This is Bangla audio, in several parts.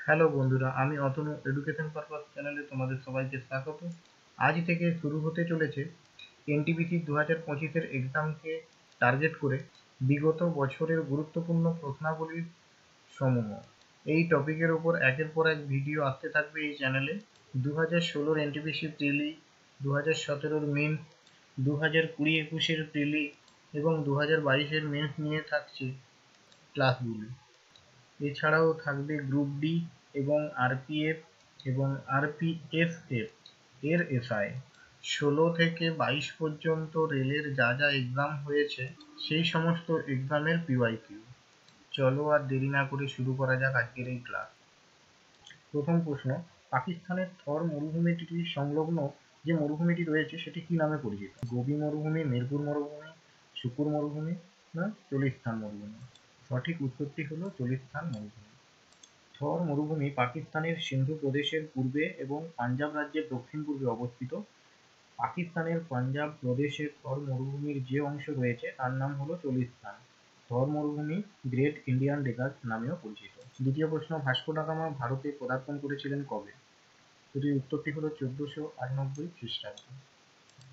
হ্যালো বন্ধুরা, আমি অতনু এডুকেশন পারপাস চ্যানেলে তোমাদের সবাইকে স্বাগত। আজ থেকে শুরু হতে চলেছে এনটিপিসি 2025-এর এক্সামকে টার্গেট করে বিগত বছরের গুরুত্বপূর্ণ প্রশ্নাবলীর সমূহ। এই টপিকের ওপর একের পর এক ভিডিও আসতে থাকবে এই চ্যানেলে। 2016-র এনটিপিসি প্রিলি, 2017-র মেন্স, 2020-21-এর প্রিলি এবং 2022-এর মেন্স নিয়ে থাকছে ক্লাসগুলি। এছাড়াও থাকবে গ্রুপ ডি এবং আরপিএফ এবং আরপিএফএফ এর এসআই। 16 থেকে 22 পর্যন্ত রেলের যা যা এক্সাম হয়েছে সেই সমস্ত এক্সামের পিওয়াইকিউ। চলো আর দেরি না করে শুরু করা যাক আজকের এই ক্লাস। প্রথম প্রশ্ন, পাকিস্তানের থর মরুভূমিটির সংলগ্ন যে মরুভূমিটি রয়েছে সেটি কি নামে পরিচিত? গোবি মরুভূমি, মিরপুর মরুভূমি, শুকুর মরুভূমি না চলিস্তান মরুভূমি? সঠিক উত্তরটি হলো চলিস্তান মরুভূমি। থর মরুভূমি পাকিস্তানের সিন্ধু প্রদেশের পূর্বে এবং পাঞ্জাব রাজ্যের দক্ষিণ পূর্বে অবস্থিত। পাকিস্তানের পাঞ্জাব প্রদেশে থর মরুভূমির যে অংশ রয়েছে তার নাম হলো চলিস্তান। থর মরুভূমি গ্রেট ইন্ডিয়ান ডেজার্ট নামেও পরিচিত। দ্বিতীয় প্রশ্ন, ভাস্কো ডা গামা ভারতে পদার্পণ করেছিলেন কবে? এটির উত্তরটি হলো 1498 খ্রিস্টাব্দে।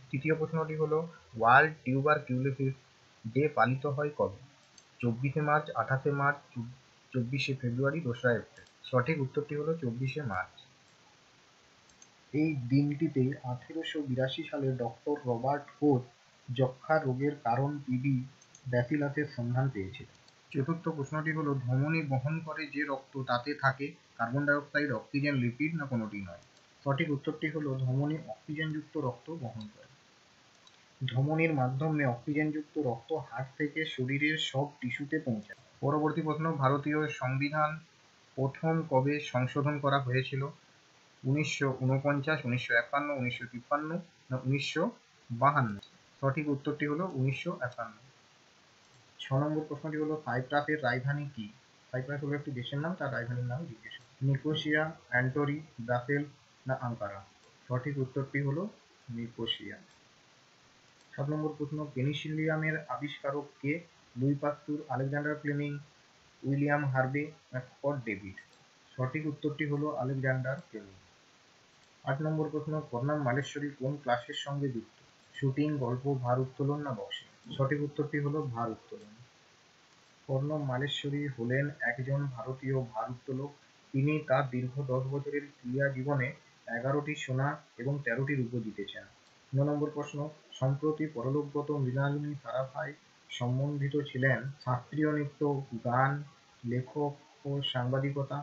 তৃতীয় প্রশ্নটি হলো ওয়ার্ল্ড টিউবারকিউলোসিস ডে পালিত হয় কবে? 24শে মার্চ, 28শে মার্চ, 24শে ফেব্রুয়ারি, 2রা এপ্রিল? সঠিক উত্তরটি হলো 24শে মার্চ। এই দিনটিতে 1882 সালে ডক্টর রবার্ট কোচ যক্ষ্মা রোগের কারণ টিবি ব্যাসিলাসের সন্ধান পেয়েছিলেন। চতুর্থ প্রশ্নটি হলো ধমনী বহন করে যে রক্ত তাতে থাকে carbon die oxide, oxygen, lipid না কোনোটি নয়? সঠিক উত্তরটি হলো ধমনী অক্সিজেনযুক্ত রক্ত বহন করে। ধমনীর মাধ্যমে অক্সিজেনযুক্ত রক্ত হার্ট থেকে শরীরের সব টিস্যুতে পৌঁছায়। পরবর্তী প্রশ্ন, ভারতীয় সংবিধান প্রথম কবে সংশোধন করা হয়েছিল? 1949, 1951, 1953 না 1952? সঠিক উত্তরটি হলো 1951। 6 নম্বর প্রশ্নটি হলো সাইপ্রাসের রাজধানী কি? সাইপ্রাস হলো একটি দেশের নাম, তার রাজধানীর নাম জিজ্ঞেস। নিকোসিয়া, অ্যান্টোরি, ব্রাসেলস না আঙ্কারা? সঠিক উত্তরটি হলো নিকোসিয়া। 7 নম্বর প্রশ্ন, পেনিসিলিয়ামের আবিষ্কারক কে? Louis Pasteur, Alexander Fleming, William Harvey না স্কট ডেভিড? সঠিক উত্তরটি হলো আলেকজান্ডার ফ্লেমিং। 8 নম্বর প্রশ্ন, কর্ণাম মালেশ্বরী কোন ক্লাসের সঙ্গে যুক্ত? শুটিং, গল্প, ভার উত্তোলন না বক্সিং? সঠিক উত্তরটি হলো ভার উত্তোলন। কর্ণম মালেশ্বরী হলেন একজন ভারতীয় ভার উত্তোলক। তিনি তার দীর্ঘ 10 বছরের ক্রীড়া জীবনে 11টি সোনা এবং 13টি রূপো জিতেছেন। 9 নম্বর প্রশ্ন, সম্প্রতি পরলোকগত মৃণালিনী সারাভাই সম্বন্ধিত ছিলেন শাস্ত্রীয় নৃত্য, গান, লেখক ও সাংবাদিকতা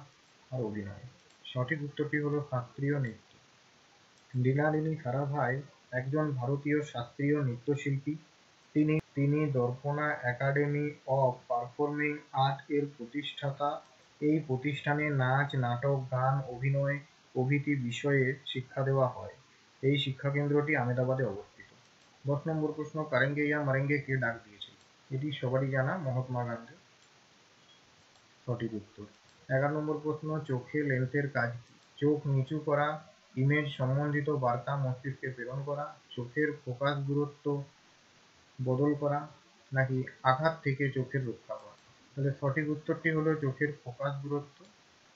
আর অভিনয়? সঠিক উত্তরটি হলো শাস্ত্রীয় নৃত্য। মৃণালিনী সারাভাই একজন ভারতীয় শাস্ত্রীয় নৃত্যশিল্পী। তিনি দর্পণা একাডেমি অফ পারফর্মিং আর্ট এর প্রতিষ্ঠাতা। এই প্রতিষ্ঠানে নাচ, নাটক, গান, অভিনয় প্রভৃতি বিষয়ে শিক্ষা দেওয়া হয়। এই শিক্ষাকেন্দ্রটি আহমেদাবাদে অবস্থিত। 10 নম্বর প্রশ্ন, কারেঙ্গে ইয়া মারেঙ্গে কে ডাক দিয়েছিল? এটি সবারই জানা, মহাত্মা গান্ধী। সঠিক উত্তর। 11 নম্বর প্রশ্ন, চোখের লেন্সের কাজ কি? চোখ নিচু করা, ইমেজ সম্বন্ধিত বার্তা মস্তিষ্কে প্রেরণ করা, চোখের ফোকাস দূরত্ব বদল করা নাকি আঘাত থেকে চোখের রক্ষা করা? তাহলে সঠিক উত্তরটি হলো চোখের ফোকাস দূরত্ব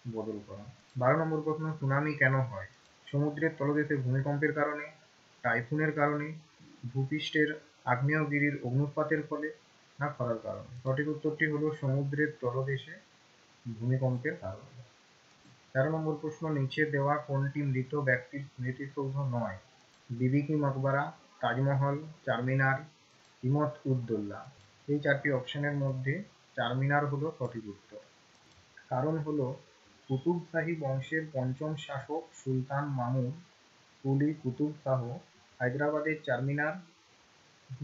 বদল করা। 12 নম্বর প্রশ্ন, সুনামি কেন হয়? সমুদ্রের তলদেশে ভূমিকম্পের কারণে, টাইফুনের কারণে, ভূপৃষ্ঠের আগ্নেয়গিরির অগ্নুৎপাতের ফলে না খরার কারণে? সঠিক উত্তরটি হলো সমুদ্রের তলদেশে ভূমিকম্পের কারণে। 13 নম্বর প্রশ্ন, নিচে দেওয়া কোনটি মৃত ব্যক্তির স্মৃতিসৌধ নয়? বিবি কি মকবরা, তাজমহল, চারমিনার, হিমত উদ্দৌলা? এই চারটি অপশনের মধ্যে চারমিনার হলো সঠিক উত্তর। কারণ হলো কুতুব শাহী বংশের পঞ্চম শাসক সুলতান মামুদ কুলি কুতুব শাহ হায়দ্রাবাদের চারমিনার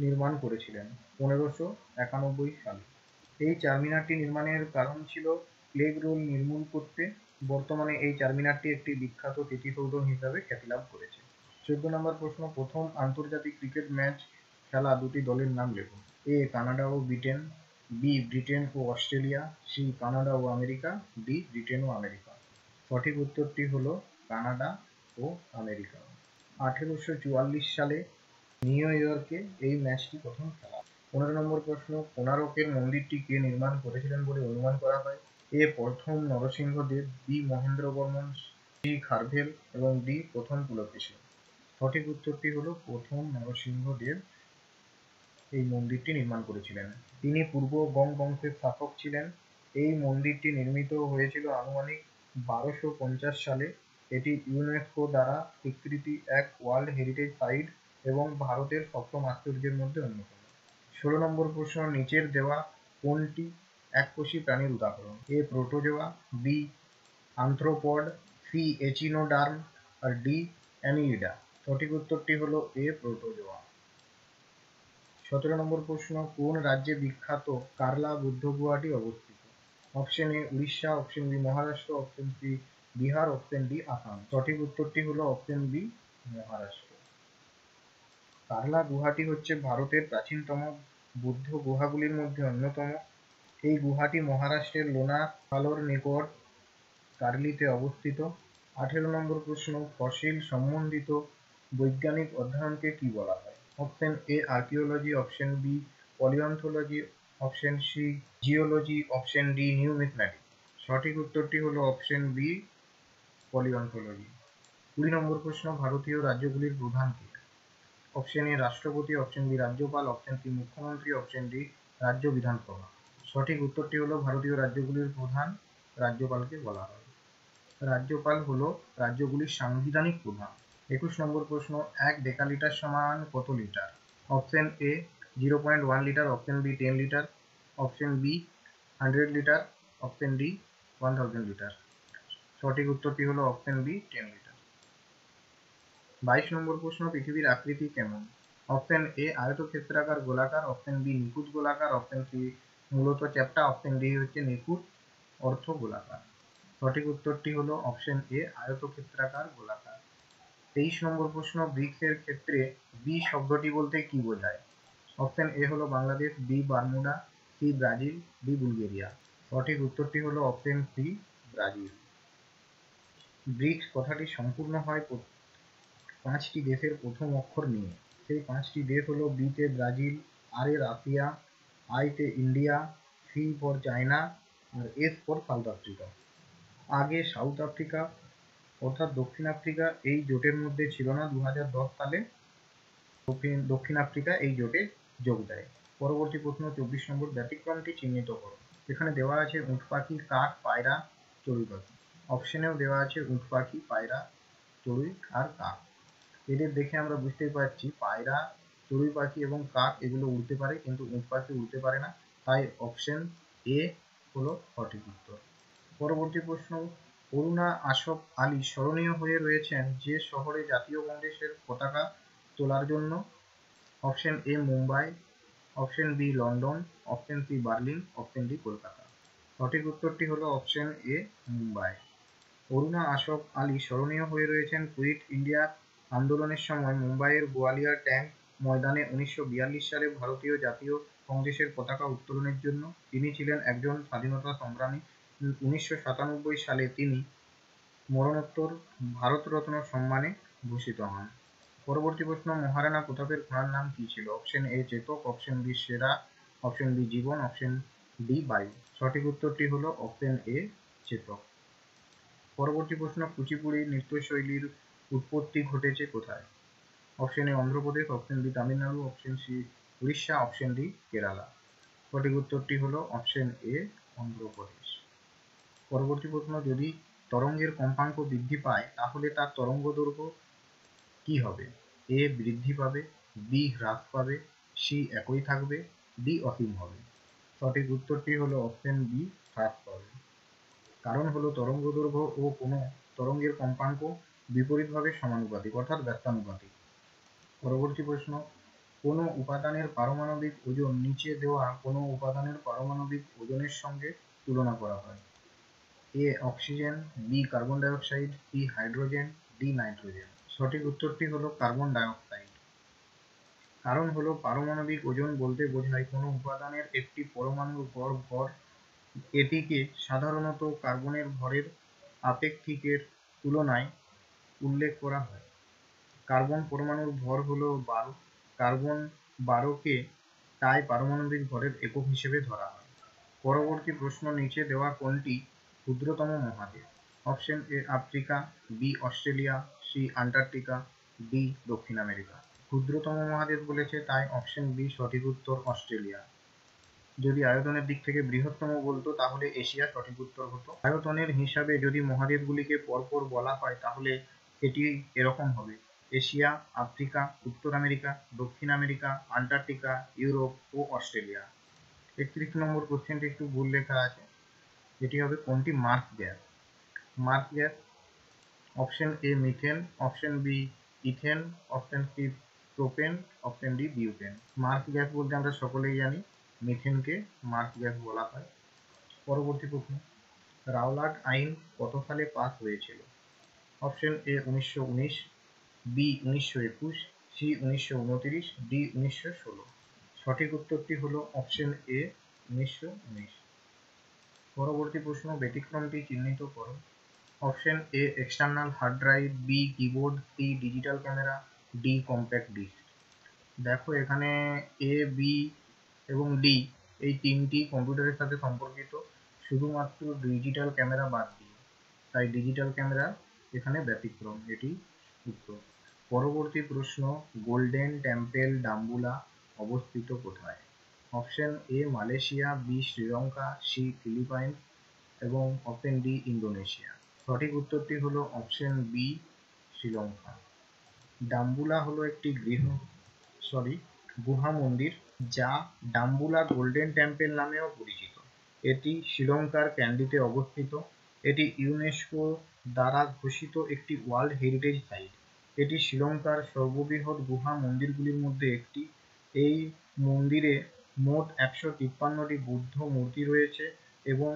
নির্মাণ করেছিলেন 1591 সালে। এই চারমিনারটি নির্মাণের কারণ ছিল প্লেগ রোগ নির্মূল করতে। বর্তমানে এই চারমিনারটি একটি বিখ্যাত স্মৃতিসৌধ হিসাবে খ্যাতি লাভ করেছে। 14 নম্বর প্রশ্ন, প্রথম আন্তর্জাতিক ক্রিকেট ম্যাচ খেলা দুটি দলের নাম লেখো। এ কানাডা ও ব্রিটেন, বি ব্রিটেন ও অস্ট্রেলিয়া, সি কানাডা ও আমেরিকা, ডি ব্রিটেন ও আমেরিকা? সঠিক উত্তরটি হলো কানাডা ও আমেরিকা। 1844 সালে নিউ ইয়র্কে এই ম্যাচটি প্রথম খেলা। 15 নম্বর প্রশ্ন, কোণারকের মন্দিরটি কে নির্মাণ করেছিলেন বলে অনুমান করা হয়? এ প্রথম নরসিংহদেব, বি মহেন্দ্র বর্মন, সি খারভেল এবং ডি প্রথম পুলকেশী। সঠিক উত্তরটি হলো প্রথম নরসিংহদেব এই মন্দিরটি নির্মাণ করেছিলেন। তিনি পূর্ব গং বংশের শাসক ছিলেন। এই মন্দিরটি নির্মিত হয়েছিল আনুমানিক 1250 সালে। এটি ইউনেস্কো দ্বারা স্বীকৃতি এক ওয়ার্ল্ড হেরিটেজ সাইট এবং ভারতের সপ্তম আশ্চর্যের মধ্যে অন্যতম। 16 নম্বর প্রশ্ন, নিচের দেওয়া কোনটি এককোষী প্রাণীর উদাহরণ? এ প্রোটোজোয়া, বি আন্থ্রোপড, সি এচিনোডার্ম আর ডি অ্যানিলিডা। সঠিক উত্তরটি হলো এ প্রোটোজোয়া। 17 নম্বর প্রশ্ন, কোন রাজ্যে বিখ্যাত কারলা বুদ্ধ গুহাটি অবস্থিত? Option A Orissa, option B Maharashtra, option C Bihar, option D Assam. সঠিক উত্তরটি হলো অপশন বি মহারাষ্ট্র। কারলা গুহাটি হচ্ছে ভারতের প্রাচীনতম বুদ্ধ গুহাগুলির মধ্যে অন্যতম। এই গুহাটি মহারাষ্ট্রের লোনাভালোর নিকট কার্লিতে অবস্থিত। 18 নম্বর প্রশ্ন, ফসিল সম্বন্ধিত বৈজ্ঞানিক অধ্যয়নকে কি বলা হয়? Option A archaeology, option B palaeontology, option C geology, option D new mathematics. সঠিক উত্তরটি হলো অপশন বি পলিওন্থোলজি। 20 নম্বর প্রশ্ন, ভারতীয় রাজ্যগুলির প্রধান কে? অপশন এ রাষ্ট্রপতি, অপশন বি রাজ্যপাল, অপশন সি মুখ্যমন্ত্রী, অপশন ডি রাজ্য বিধানসভা। সঠিক উত্তরটি হলো ভারতীয় রাজ্যগুলির প্রধান রাজ্যপালকে বলা হয়। রাজ্যপাল হলো রাজ্যগুলির সাংবিধানিক প্রধান। 21 নম্বর প্রশ্ন, 1 ডেকালিটার সমান কত litre? Option A 0.1 litre, option B 10 litre, option B 100 litre, option D 1000 litre. সঠিক উত্তরটি হলো অপশন বি 10 লিটার। 22 নম্বর প্রশ্ন, পৃথিবীর আকৃতি কেমন? অপশন এ আয়তক্ষেত্রাকার গোলাকার, অপশন বি নিখুঁত গোলাকার, অপশন সি মূলত চ্যাপ্টা, অপশন ডি হচ্ছে নিখুঁত অর্ধ গোলাকার। সঠিক উত্তরটি হলো অপশন এ আয়তক্ষেত্রাকার গোলাকার। 23 নম্বর প্রশ্ন, ব্রিক্স এর ক্ষেত্রে বি শব্দটি বলতে কি বোঝায়? অপশন এ হলো Bangladesh, B Bermuda, C Brazil, D Bulgaria. সঠিক উত্তরটি হলো অপশন সি ব্রাজিল। ব্রিক্স কথাটি সম্পূর্ণ হয় 5টি দেশের প্রথম অক্ষর নিয়ে। সেই 5টি দেশ হলো বি তে ব্রাজিল, আর এ রাশিয়া, আই তে ইন্ডিয়া, সি ফর চায়না আর এস ফর সাউথ আফ্রিকা। আগে সাউথ আফ্রিকা অর্থাৎ দক্ষিণ আফ্রিকা এই জোটের মধ্যে ছিল না। 2010 সালে দক্ষিণ আফ্রিকা এই জোটে যোগ দেয়। পরবর্তী প্রশ্ন 24 নম্বর, ব্যতিক্রমটি চিহ্নিত করো। এখানে দেওয়া আছে উট পাখি, কাক, পায়রা, চড়ুই পাখি। অপশনেও দেওয়া আছে উট পাখি, পায়রা, চড়ুই আর কাক। এদের দেখে আমরা বুঝতে পারছি পায়রা, চড়ুই পাখি এবং কাক এগুলো উড়তে পারে, কিন্তু উট পাখি উড়তে পারে না। তাই অপশন এ হলো সঠিক উত্তর। পরবর্তী প্রশ্ন, অরুণা আসফ আলী স্মরণীয় হয়ে রয়েছেন যে শহরে জাতীয় কংগ্রেসের পতাকা তোলার জন্য? Option A Mumbai, option B London, option C Berlin, option D Kolkata. সঠিক উত্তরটি হলো অপশন এ মুম্বাই। অরুণা আসফ আলী স্মরণীয় হয়ে রয়েছেন কুইট ইন্ডিয়া আন্দোলনের সময় মুম্বাইয়ের গোয়ালিয়র ট্যাঙ্ক ময়দানে 1942 সালে ভারতীয় জাতীয় কংগ্রেসের পতাকা উত্তোলনের জন্য। তিনি ছিলেন একজন স্বাধীনতা সংগ্রামী। 1997 সালে তিনি মরণোত্তর ভারতরত্ন সম্মানে ভূষিত হন। পরবর্তী প্রশ্ন, মহারাণা প্রতাপের ঘোড়ার নাম কি ছিল? Option A Chetak, option B সেরা, অপশন বি জীবন, অপশন ডি বায়ু। সঠিক উত্তরটি হলো অপশন এ চেতক। পরবর্তী প্রশ্ন, কুচিপুড়ি নৃত্যশৈলীর উৎপত্তি ঘটেছে কোথায়? Option A Andhra Pradesh, option B Tamil Nadu, option C Orissa, option D Kerala. সঠিক উত্তরটি হলো অপশন এ অন্ধ্রপ্রদেশ। পরবর্তী প্রশ্ন, যদি তরঙ্গের কম্পাঙ্ক বৃদ্ধি পায় তাহলে তার তরঙ্গ দৈর্ঘ্য কি হবে? এ বৃদ্ধি পাবে, বি হ্রাস পাবে, সি একই থাকবে, ডি অসীম হবে। সঠিক উত্তরটি হলো অপশন বি হ্রাস পাবে। কারণ হলো তরঙ্গ দৈর্ঘ্য ও কোনো তরঙ্গের কম্পাঙ্ক বিপরীতভাবে সমানুপাতিক অর্থাৎ ব্যস্তানুপাতিক। পরবর্তী প্রশ্ন, কোনো উপাদানের পারমাণবিক ওজন নিচে দেওয়া কোনো উপাদানের পারমাণবিক ওজনের সঙ্গে তুলনা করা হয়? A oxygen, B carbon dioxide, C hydrogen, D nitrogen. সঠিক উত্তরটি হলো কার্বন ডাই অক্সাইড। কারণ হলো পারমাণবিক ওজন বলতে বোঝায় কোনো উপাদানের একটি পরমাণুর গড় ভর। এটিকে সাধারণত কার্বনের ভরের আপেক্ষিকের তুলনায় উল্লেখ করা হয়। কার্বন পরমাণুর ভর হলো 12। কার্বন 12কে তাই পারমাণবিক ভরের একক হিসেবে ধরা হয়। পরবর্তী প্রশ্ন, নিচে দেওয়া কোনটি ক্ষুদ্রতম মহাদেশ? Option A Africa, B Australia, C Antarctica, D দক্ষিণ আমেরিকা। ক্ষুদ্রতম মহাদেশ বলেছে, তাই অপশন বি সঠিক উত্তর, অস্ট্রেলিয়া। যদি আয়তনের দিক থেকে বৃহত্তম বলতো তাহলে এশিয়া সঠিক উত্তর হতো। আয়তনের হিসাবে যদি মহাদেশগুলিকে পরপর বলা হয় তাহলে এটি এরকম হবে: এশিয়া, আফ্রিকা, উত্তর আমেরিকা, দক্ষিণ আমেরিকা, আন্টার্কটিকা, ইউরোপ ও অস্ট্রেলিয়া। 31 নম্বর কোশ্চেনটি একটু ভুল লেখা আছে, এটি হবে কোনটি marsh gas? Marsh gas option A methane, option B ethane, option C propane, option D butane. Marsh gas বলতে আমরা সকলেই জানি মিথেনকে মার্স গ্যাস বলা হয়। পরবর্তী প্রশ্ন, রাওলাট আইন কত সালে পাস হয়েছিল? Option A 1919, B 1921, C 1929, D 1916। সঠিক উত্তরটি হলো অপশন এ 1919। পরবর্তী প্রশ্ন, ব্যতিক্রমটি চিহ্নিত করো। Option A external hard drive, B keyboard, C digital camera, D compact disc. দেখো এখানে এ, বি এবং ডি এই তিনটি কম্পিউটারের সাথে সম্পর্কিত, শুধুমাত্র ডিজিটাল ক্যামেরা বাদ দিয়ে, তাই ডিজিটাল ক্যামেরা এখানে ব্যতিক্রম, এটি উত্তর। পরবর্তী প্রশ্ন, গোল্ডেন টেম্পল ডাম্বুলা অবস্থিত কোথায়? Option A Malaysia, B Sri Lanka, C Philippines এবং অপশন ডি ইন্দোনেশিয়া। সঠিক উত্তরটি হলো অপশন বি শ্রীলঙ্কা। ডাম্বুলা হলো একটি গুহা মন্দির, যা ডাম্বুলা গোল্ডেন টেম্পল নামেও পরিচিত। এটি শ্রীলঙ্কার ক্যান্ডিতে অবস্থিত। এটি ইউনেস্কো দ্বারা ঘোষিত একটি ওয়ার্ল্ড হেরিটেজ সাইট। এটি শ্রীলঙ্কার সর্ববৃহৎ গুহা মন্দিরগুলির মধ্যে একটি। এই মন্দিরে মোট 153টি বুদ্ধ মূর্তি রয়েছে এবং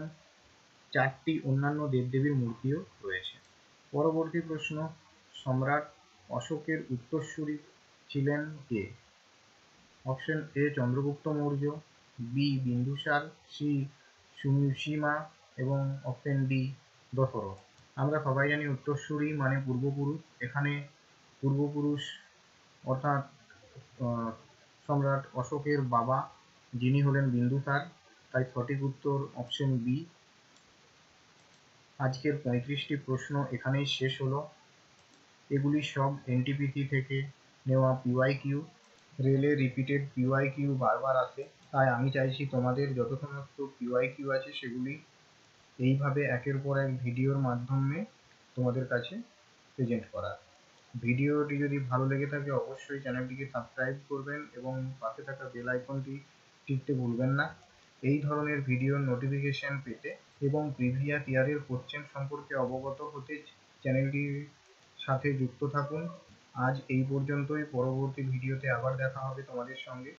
4টি অন্যান্য দেবদেবীর মূর্তিও রয়েছে। পরবর্তী প্রশ্ন, সম্রাট অশোকের উত্তরসূরি ছিলেন কে? Option A Chandragupta Maurya, B Bindusara, C Susima এবং অপশন ডি দশরথ। আমরা সবাই জানি উত্তরসূরি মানে পূর্বপুরুষ, এখানে পূর্বপুরুষ অর্থাৎ সম্রাট অশোকের বাবা যিনি হলেন বিন্দুসার, তাই সঠিক উত্তর অপশন বি। আজকের 35টি প্রশ্ন এখানেই শেষ হলো। এগুলি সব এনটিপিসি থেকে নেওয়া পিওয়াইকিউ। রেলে রিপিটেড পিওয়াইকিউ বারবার আসে, তাই আমি চাইছি তোমাদের যত সমস্ত পিওয়াইকিউ আছে সেগুলি এইভাবে একের পর এক ভিডিওর মাধ্যমে তোমাদের কাছে প্রেজেন্ট করা। ভিডিওটি যদি ভালো লেগে থাকে অবশ্যই চ্যানেলটিকে সাবস্ক্রাইব করবেন এবং পাশে থাকা বেল আইকনটি টিপতে ভুলবেন না। এই ধরনের ভিডিওর নোটিফিকেশন পেতে এবং প্রিভিয়াস ইয়ারের কোশ্চেন সম্পর্কে অবগত হতে চ্যানেলটির সাথে যুক্ত থাকুন। আজ এই পর্যন্তই, পরবর্তী ভিডিওতে আবার দেখা হবে তোমাদের সঙ্গে।